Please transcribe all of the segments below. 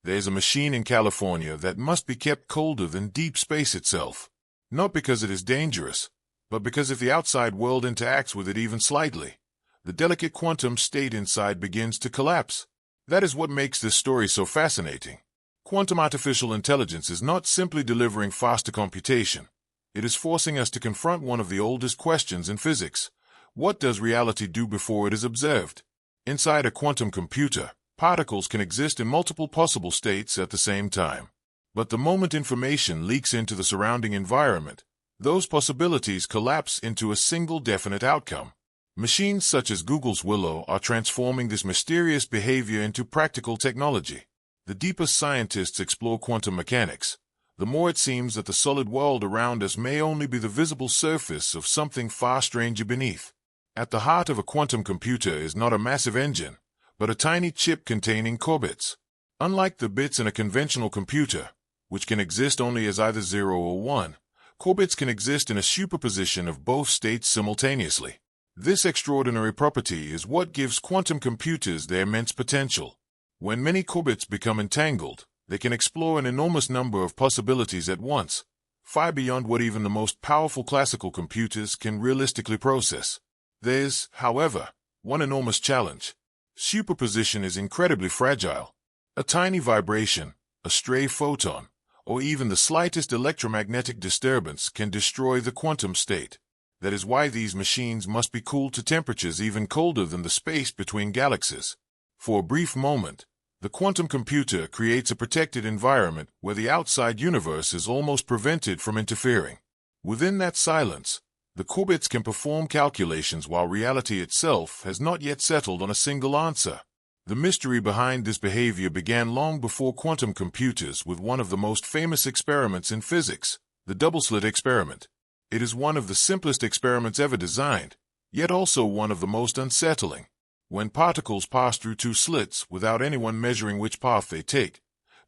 There's a machine in California that must be kept colder than deep space itself. Not because it is dangerous, but because if the outside world interacts with it even slightly, the delicate quantum state inside begins to collapse. That is what makes this story so fascinating. Quantum artificial intelligence is not simply delivering faster computation. It is forcing us to confront one of the oldest questions in physics. What does reality do before it is observed? Inside a quantum computer, particles can exist in multiple possible states at the same time. But the moment information leaks into the surrounding environment, those possibilities collapse into a single definite outcome. Machines such as Google's Willow are transforming this mysterious behavior into practical technology. The deeper scientists explore quantum mechanics, the more it seems that the solid world around us may only be the visible surface of something far stranger beneath. At the heart of a quantum computer is not a massive engine, but a tiny chip containing qubits. Unlike the bits in a conventional computer, which can exist only as either 0 or 1, qubits can exist in a superposition of both states simultaneously. This extraordinary property is what gives quantum computers their immense potential. When many qubits become entangled, they can explore an enormous number of possibilities at once, far beyond what even the most powerful classical computers can realistically process. There's, however, one enormous challenge. Superposition is incredibly fragile. A tiny vibration, a stray photon, or even the slightest electromagnetic disturbance can destroy the quantum state. That is why these machines must be cooled to temperatures even colder than the space between galaxies. For a brief moment, the quantum computer creates a protected environment where the outside universe is almost prevented from interfering. Within that silence, the qubits can perform calculations while reality itself has not yet settled on a single answer. The mystery behind this behavior began long before quantum computers with one of the most famous experiments in physics, the double-slit experiment. It is one of the simplest experiments ever designed, yet also one of the most unsettling. When particles pass through two slits without anyone measuring which path they take,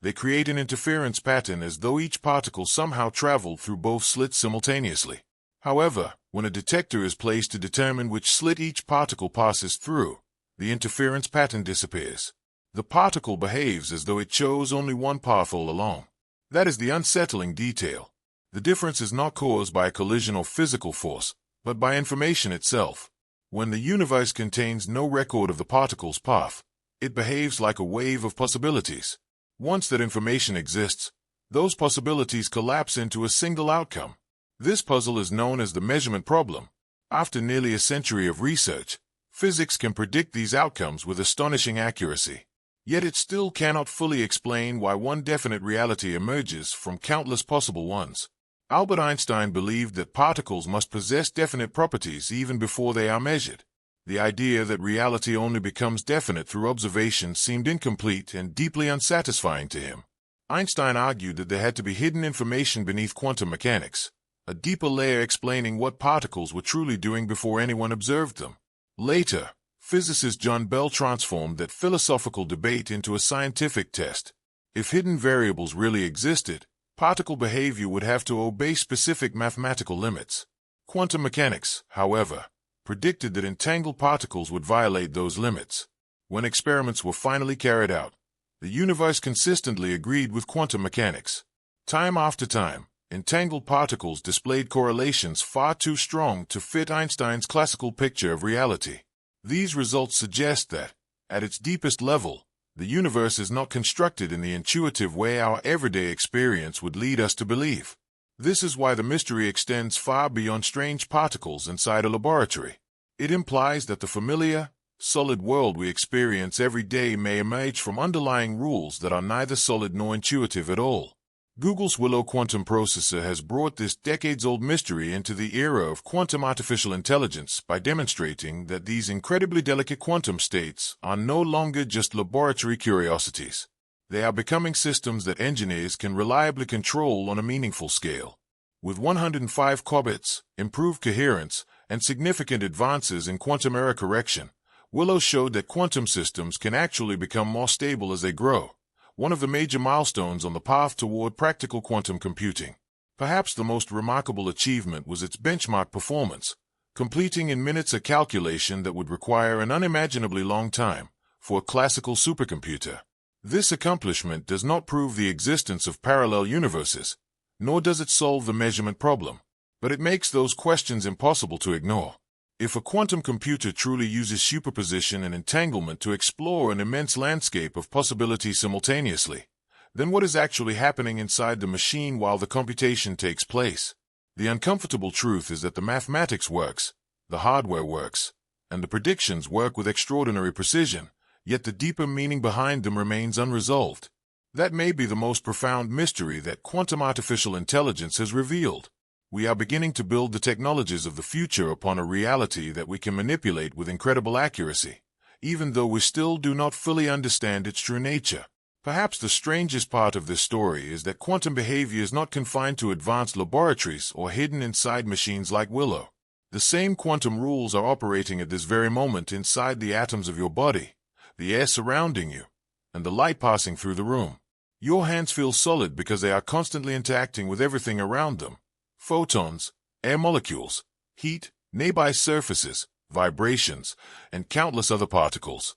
they create an interference pattern as though each particle somehow traveled through both slits simultaneously. However, when a detector is placed to determine which slit each particle passes through, the interference pattern disappears. The particle behaves as though it chose only one path all along. That is the unsettling detail. The difference is not caused by a collision or physical force, but by information itself. When the universe contains no record of the particle's path, it behaves like a wave of possibilities. Once that information exists, those possibilities collapse into a single outcome. This puzzle is known as the measurement problem. After nearly a century of research, physics can predict these outcomes with astonishing accuracy. Yet it still cannot fully explain why one definite reality emerges from countless possible ones. Albert Einstein believed that particles must possess definite properties even before they are measured. The idea that reality only becomes definite through observation seemed incomplete and deeply unsatisfying to him. Einstein argued that there had to be hidden information beneath quantum mechanics, a deeper layer explaining what particles were truly doing before anyone observed them. Later, physicist John Bell transformed that philosophical debate into a scientific test. If hidden variables really existed, particle behavior would have to obey specific mathematical limits. Quantum mechanics, however, predicted that entangled particles would violate those limits. When experiments were finally carried out, the universe consistently agreed with quantum mechanics. Time after time, entangled particles displayed correlations far too strong to fit Einstein's classical picture of reality. These results suggest that, at its deepest level, the universe is not constructed in the intuitive way our everyday experience would lead us to believe. This is why the mystery extends far beyond strange particles inside a laboratory. It implies that the familiar, solid world we experience every day may emerge from underlying rules that are neither solid nor intuitive at all. Google's Willow quantum processor has brought this decades-old mystery into the era of quantum artificial intelligence by demonstrating that these incredibly delicate quantum states are no longer just laboratory curiosities. They are becoming systems that engineers can reliably control on a meaningful scale. With 105 qubits, improved coherence, and significant advances in quantum error correction, Willow showed that quantum systems can actually become more stable as they grow, one of the major milestones on the path toward practical quantum computing. Perhaps the most remarkable achievement was its benchmark performance, completing in minutes a calculation that would require an unimaginably long time for a classical supercomputer. This accomplishment does not prove the existence of parallel universes, nor does it solve the measurement problem, but it makes those questions impossible to ignore. If a quantum computer truly uses superposition and entanglement to explore an immense landscape of possibilities simultaneously, then what is actually happening inside the machine while the computation takes place? The uncomfortable truth is that the mathematics works, the hardware works, and the predictions work with extraordinary precision, yet the deeper meaning behind them remains unresolved. That may be the most profound mystery that quantum artificial intelligence has revealed. We are beginning to build the technologies of the future upon a reality that we can manipulate with incredible accuracy, even though we still do not fully understand its true nature. Perhaps the strangest part of this story is that quantum behavior is not confined to advanced laboratories or hidden inside machines like Willow. The same quantum rules are operating at this very moment inside the atoms of your body, the air surrounding you, and the light passing through the room. Your hands feel solid because they are constantly interacting with everything around them: photons, air molecules, heat, nearby surfaces, vibrations, and countless other particles.